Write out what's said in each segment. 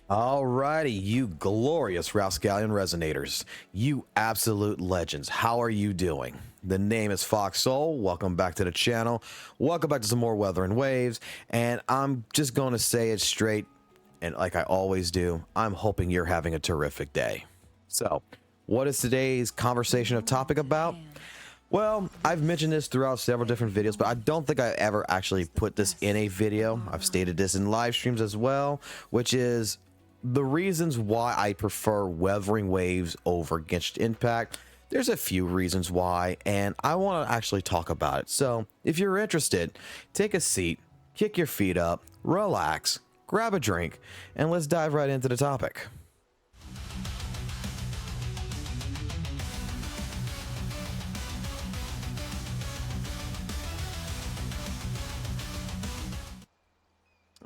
Alrighty, you glorious Rascallion Resonators, you absolute legends. How are you doing? The name is FOXSOL. Welcome back to the channel. Welcome back to some more Wuthering Waves. And I'm just going to say it straight, and like I always do, I'm hoping you're having a terrific day. So, what is today's conversation of topic about? Well, I've mentioned this throughout several different videos, but I don't think I ever actually put this in a video. I've stated this in live streams as well, which is the reasons why I prefer WutheringWaves over Genshin Impact. There's a few reasons why, and I want to actually talk about it. So if you're interested, take a seat, kick your feet up, relax, grab a drink, and let's dive right into the topic.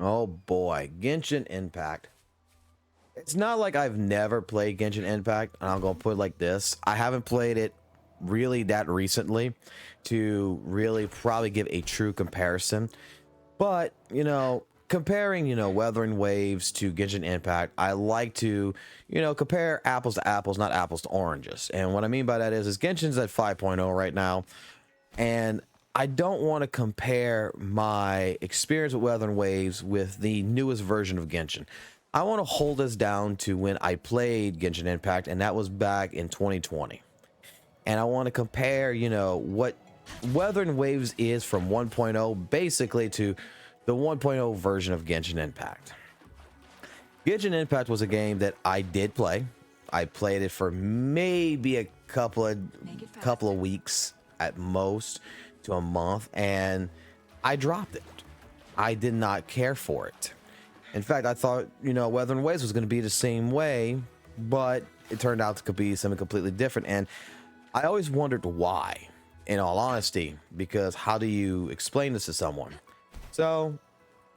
Oh boy, Genshin Impact. It's not like I've never played Genshin Impact, and I'm going to put it like this. I haven't played it really that recently to really probably give a true comparison. But, you know, comparing, Wuthering Waves to Genshin Impact, I like to, compare apples to apples, not apples to oranges. And what I mean by that is Genshin's at 5.0 right now, and I don't want to compare my experience with Wuthering Waves with the newest version of Genshin. I want to hold us down to when I played Genshin Impact, and that was back in 2020. And I want to compare, what Wuthering Waves is from 1.0 basically to the 1.0 version of Genshin Impact. Genshin Impact was a game that I did play. I played it for maybe a couple of weeks at most to a month, and I dropped it. I did not care for it. In fact, I thought, Wuthering Waves was going to be the same way, but it turned out to be something completely different. And I always wondered why, in all honesty, because how do you explain this to someone? So,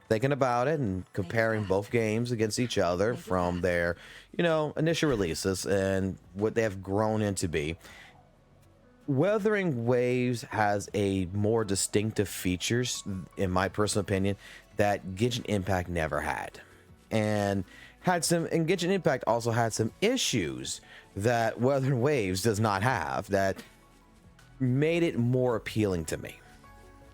thinking about it and comparing both games against each other from their, initial releases and what they have grown into be, Wuthering Waves has a more distinctive features, in my personal opinion, that Genshin Impact never had, and Genshin Impact also had some issues that Wuthering Waves does not have that made it more appealing to me.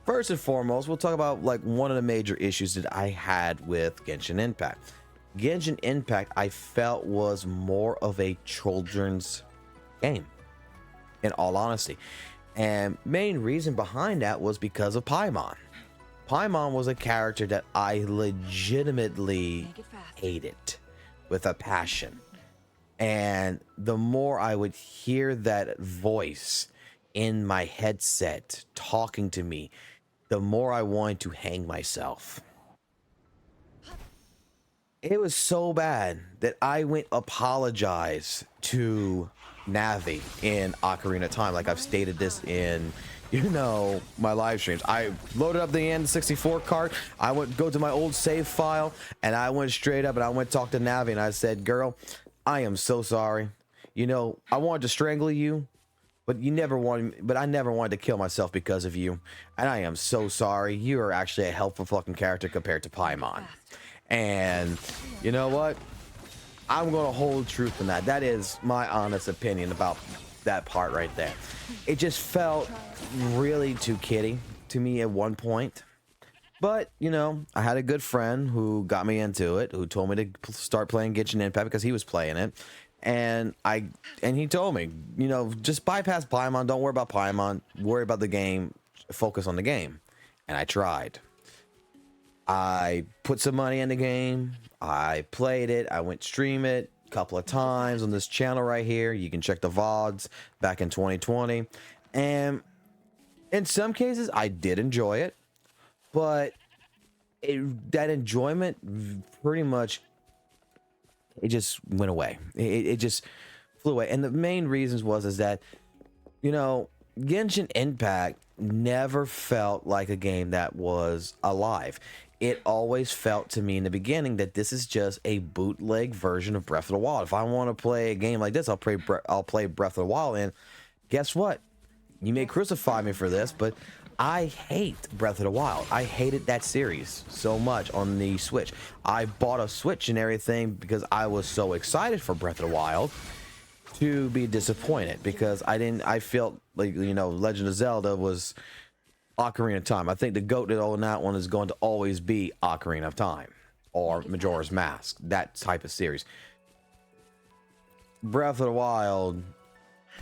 First and foremost, we'll talk about like one of the major issues that I had with Genshin Impact. Genshin Impact, I felt, was more of a children's game, in all honesty. And main reason behind that was because of Paimon. Paimon was a character that I legitimately hated with a passion. And the more I would hear that voice in my headset talking to me, the more I wanted to hang myself. It was so bad that I went apologize to Navi in Ocarina of Time. Like I've stated this in, my live streams. I loaded up the N64 cart. I went go to my old save file, and I went straight up and I went talk to Navi, and I said, "Girl, I am so sorry. I wanted to strangle you, but I never wanted to kill myself because of you. And I am so sorry. You are actually a helpful fucking character compared to Paimon." And you know what? I'm going to hold truth in that. That is my honest opinion about that part right there. It just felt really too kiddie to me at one point. But, I had a good friend who got me into it, who told me to start playing Genshin Impact because he was playing it. And he told me, just bypass Paimon. Don't worry about Paimon. Worry about the game. Focus on the game. And I tried. I put some money in the game. I played it. I went stream it a couple of times on this channel right here. You can check the VODs back in 2020. And in some cases, I did enjoy it. But that enjoyment pretty much, it just went away. It just flew away. And the main reasons is that, Genshin Impact never felt like a game that was alive. It always felt to me in the beginning that this is just a bootleg version of Breath of the Wild. If I want to play a game like this, I'll play Breath of the Wild. And guess what? You may crucify me for this, but I hate Breath of the Wild. I hated that series so much on the Switch. I bought a Switch and everything because I was so excited for Breath of the Wild, to be disappointed because I felt like, you know, Legend of Zelda was Ocarina of Time. I think the GOAT on that one is going to always be Ocarina of Time or Majora's Mask, that type of series. Breath of the Wild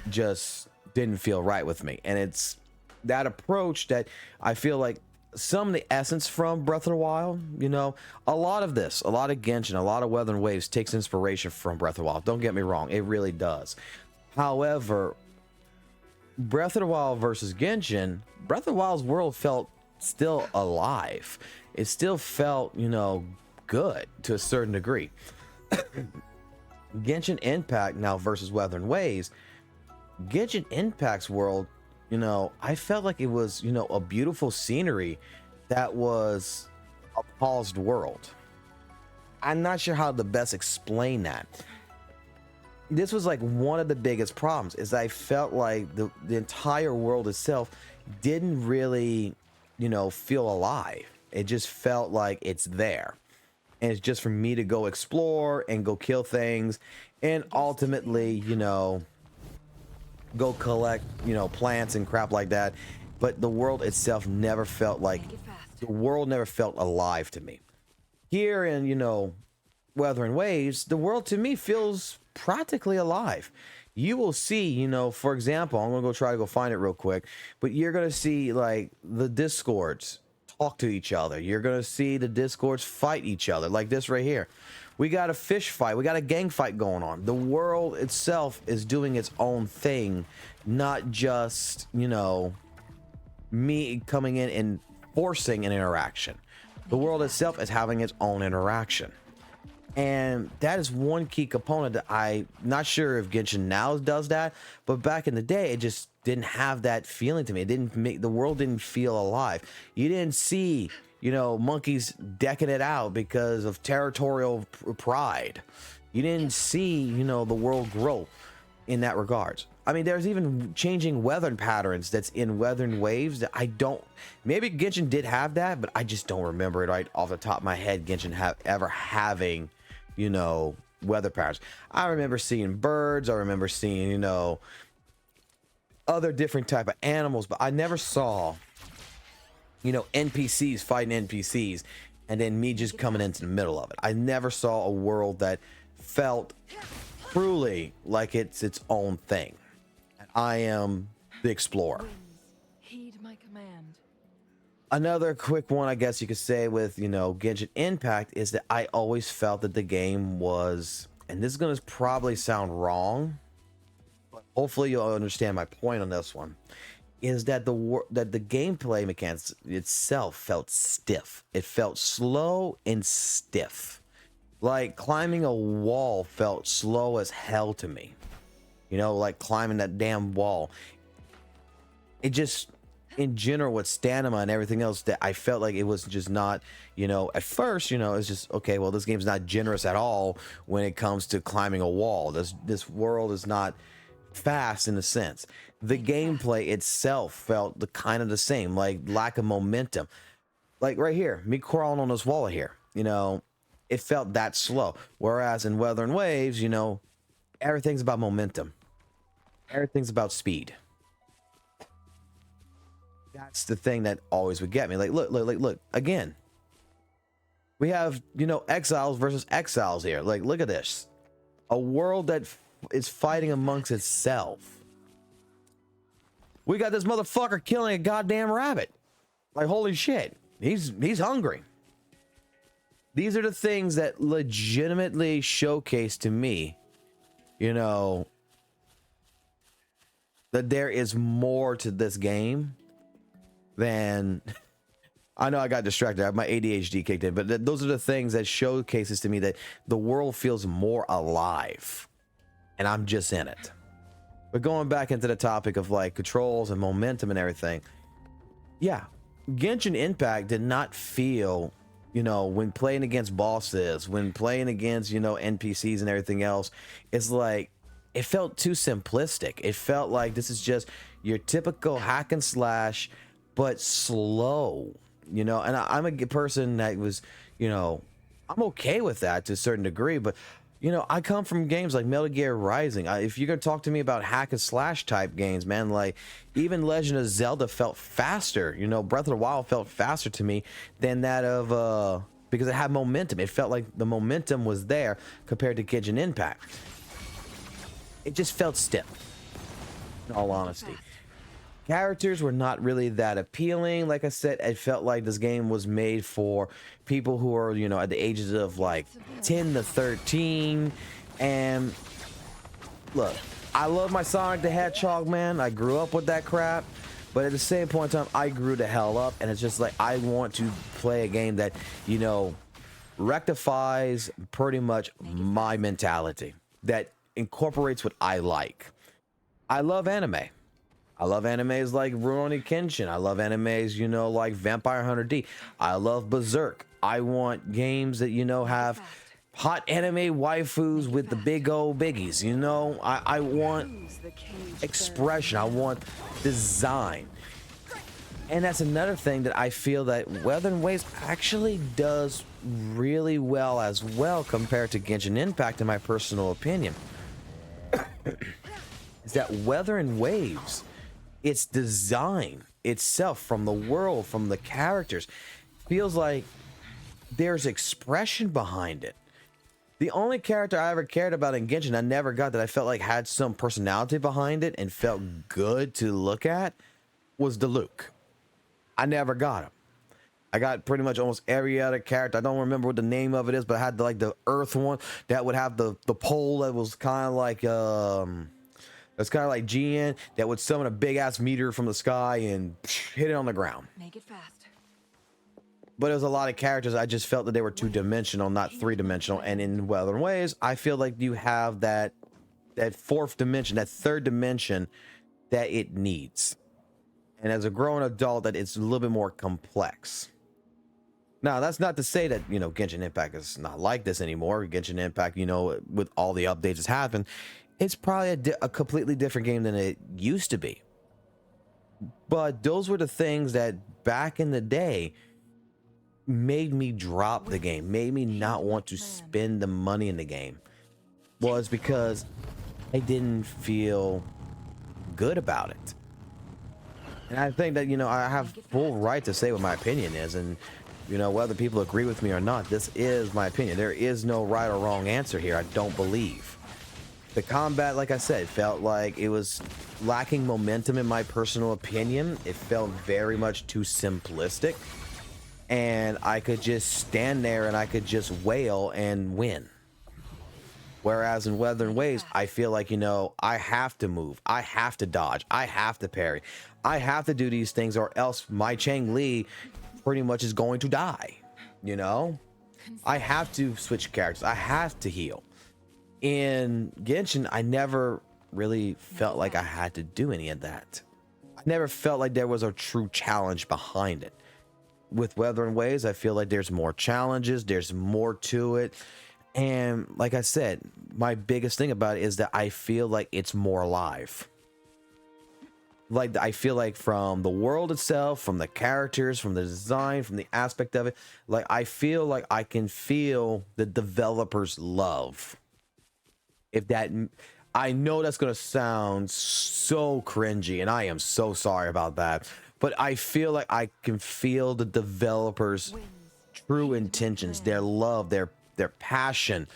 just didn't feel right with me, and it's that approach that I feel like some of the essence from Breath of the Wild, you know, a lot of Genshin, a lot of WuthringWaves takes inspiration from Breath of the Wild. Don't get me wrong, it really does. However, Breath of the Wild versus Genshin, Breath of the Wild's world felt still alive. It still felt, you know, good to a certain degree. Genshin Impact now versus WuthringWaves, Genshin Impact's world, you know, I felt like it was, you know, a beautiful scenery that was a paused world. I'm not sure how to best explain that. This was like one of the biggest problems, is I felt like the entire world itself didn't really, you know, feel alive. It just felt like it's there. And it's just for me to go explore and go kill things and ultimately, you know, go collect, you know, plants and crap like that. But the world itself never felt like, the world never felt alive to me. Here in, you know, WuthringWaves, the world to me feels practically alive. You will see, you know, for example, I'm gonna go try to go find it real quick, but you're gonna see like the discords talk to each other. You're gonna see the discords fight each other, like this right here. We got a fish fight, we got a gang fight going on. The world itself is doing its own thing, not just, you know, me coming in and forcing an interaction. The world itself is having its own interaction. And that is one key component that I'm not sure if Genshin now does that, but back in the day, it just didn't have that feeling to me. It didn't make, the world didn't feel alive. You didn't see, you know, monkeys decking it out because of territorial pride. You didn't see, you know, the world grow in that regards. I mean, there's even changing weather patterns that's in WuthringWaves that I don't, maybe Genshin did have that, but I just don't remember it right off the top of my head, Genshin ever having, you know, weather patterns. I remember seeing birds, I remember seeing, you know, other different type of animals, but I never saw, you know, NPCs fighting NPCs and then me just coming into the middle of it. I never saw a world that felt truly like it's its own thing. And I am the explorer. Heed my command. Another quick one, I guess you could say, with, you know, Genshin Impact is that I always felt that the game was, and this is going to probably sound wrong, but hopefully you'll understand my point on this one, is that the gameplay mechanics itself felt stiff. It felt slow and stiff. Like climbing a wall felt slow as hell to me. You know, like climbing that damn wall. It just, in general, with stamina and everything else, that I felt like it was just not, you know, at first, you know, it's just, okay, well, this game's not generous at all when it comes to climbing a wall. This world is not fast in a sense. The gameplay itself felt the kind of the same, like lack of momentum. Like right here, me crawling on this wall here, you know, it felt that slow. Whereas in WuthringWaves, you know, everything's about momentum. Everything's about speed. That's the thing that always would get me. Like, look, again. We have, you know, exiles versus exiles here. Like, look at this. A world that is fighting amongst itself. We got this motherfucker killing a goddamn rabbit. Like, holy shit. He's hungry. These are the things that legitimately showcase to me, you know, that there is more to this game than... I know I got distracted. My ADHD kicked in, but those are the things that showcases to me that the world feels more alive, and I'm just in it. But going back into the topic of like controls and momentum and everything, yeah, Genshin Impact did not feel, you know, when playing against bosses, when playing against, you know, NPCs and everything else, it's like it felt too simplistic. It felt like this is just your typical hack and slash but slow, you know. And I'm a person that was, you know, I'm okay with that to a certain degree, but you know, I come from games like Metal Gear Rising. If you're gonna talk to me about hack and slash type games, man, like even Legend of Zelda felt faster. You know, Breath of the Wild felt faster to me than that of because it had momentum. It felt like the momentum was there compared to Genshin Impact. It just felt stiff, in all honesty. Characters were not really that appealing. Like I said, it felt like this game was made for people who are, you know, at the ages of like 10 to 13. And look, I love my Sonic the Hedgehog, man. I grew up with that crap. But at the same point in time, I grew the hell up. And it's just like, I want to play a game that, you know, rectifies pretty much my mentality, that incorporates what I like. I love anime. I love animes like Rurouni Kenshin. I love animes, you know, like Vampire Hunter D. I love Berserk. I want games that, you know, have hot anime waifus with the big old biggies, you know. I want expression. I want design. And that's another thing that I feel that WutheringWaves actually does really well as well compared to Genshin Impact, in my personal opinion. Is that WutheringWaves, its design itself, from the world, from the characters, feels like there's expression behind it. The only character I ever cared about in Genshin, I never got, that I felt like had some personality behind it and felt good to look at, was Diluc. I never got him. I got pretty much almost every other character. I don't remember what the name of it is, but I had like the Earth one that would have the pole that was kind of like that's kind of like GN, that would summon a big ass meteor from the sky and hit it on the ground. Make it fast. But it was a lot of characters. I just felt that they were two-dimensional, not three-dimensional. And in WutheringWaves, I feel like you have that fourth dimension, that third dimension that it needs. And as a grown adult, that it's a little bit more complex. Now, that's not to say that, you know, Genshin Impact is not like this anymore. Genshin Impact, you know, with all the updates that's happened, it's probably a completely different game than it used to be. But those were the things that back in the day made me drop the game, made me not want to spend the money in the game, was because I didn't feel good about it. And I think that, you know, I have full right to say what my opinion is, and you know, whether people agree with me or not, this is my opinion. There is no right or wrong answer here, I don't believe. The combat, like I said, felt like it was lacking momentum, in my personal opinion. It felt very much too simplistic, and I could just stand there and I could just wail and win. Whereas in WutheringWaves, I feel like, you know, I have to move, I have to dodge, I have to parry, I have to do these things, or else my Chang Li pretty much is going to die. You know, I have to switch characters, I have to heal. In Genshin, I never really felt like I had to do any of that. I never felt like there was a true challenge behind it. With WutheringWaves, I feel like there's more challenges, there's more to it. And like I said, my biggest thing about it is that I feel like it's more alive. Like, I feel like from the world itself, from the characters, from the design, from the aspect of it, like I feel like I can feel the developers' love. If that, I know that's going to sound so cringy, and I am so sorry about that, but I feel like I can feel the developers' true intentions, their love, their passion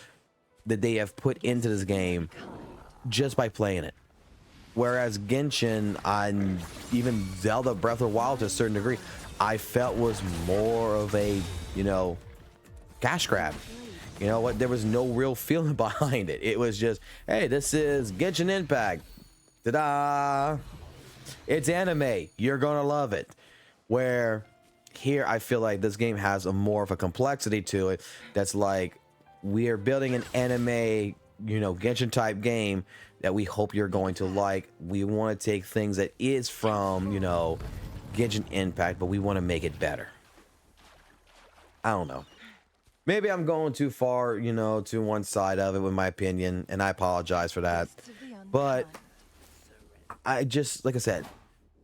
that they have put into this game just by playing it. Whereas Genshin, and even Zelda Breath of the Wild to a certain degree, I felt was more of a, you know, cash grab. You know what? There was no real feeling behind it. It was just, hey, this is Genshin Impact. Ta-da! It's anime. You're gonna love it. Where here, I feel like this game has a more of a complexity to it. That's like, we are building an anime, you know, Genshin type game that we hope you're going to like. We want to take things that is from, you know, Genshin Impact, but we want to make it better. I don't know. Maybe I'm going too far, you know, to one side of it with my opinion, and I apologize for that. But I just, like I said,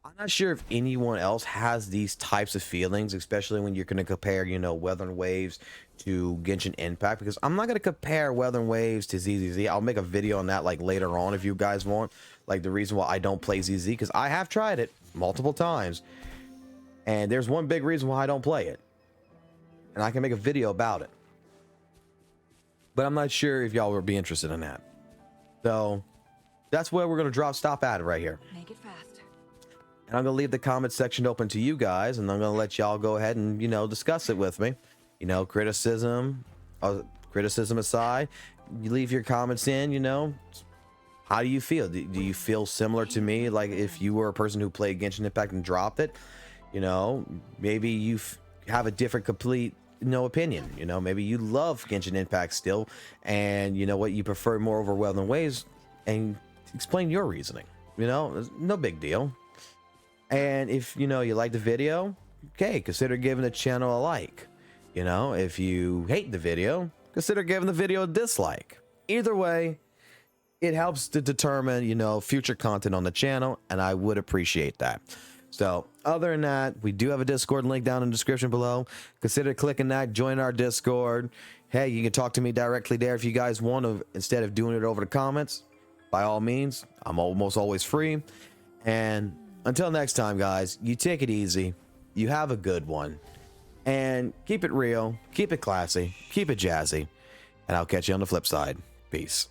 I'm not sure if anyone else has these types of feelings, especially when you're going to compare, you know, WuthringWaves to Genshin Impact, because I'm not going to compare WuthringWaves to ZZZ. I'll make a video on that like later on if you guys want, like the reason why I don't play ZZ, because I have tried it multiple times, and there's one big reason why I don't play it, and I can make a video about it. But I'm not sure if y'all would be interested in that. So that's where we're going to stop at it right here. Make it fast. And I'm going to leave the comment section open to you guys, and I'm going to let y'all go ahead and, you know, discuss it with me. You know, criticism aside, you leave your comments in, you know, how do you feel? Do you feel similar to me? Like if you were a person who played Genshin Impact and dropped it, you know, maybe you have a different complete, no opinion, you know, maybe you love Genshin Impact still, and you know what, you prefer more over WuthringWaves, and explain your reasoning, you know, no big deal. And if, you know, you like the video, okay, consider giving the channel a like. You know, if you hate the video, consider giving the video a dislike. Either way, it helps to determine, you know, future content on the channel, and I would appreciate that. So other than that, we do have a Discord link down in the description below. Consider clicking that, join our Discord. Hey, you can talk to me directly there if you guys want to, instead of doing it over the comments. By all means, I'm almost always free. And until next time, guys, you take it easy, you have a good one, and keep it real, keep it classy, keep it jazzy, and I'll catch you on the flip side. Peace.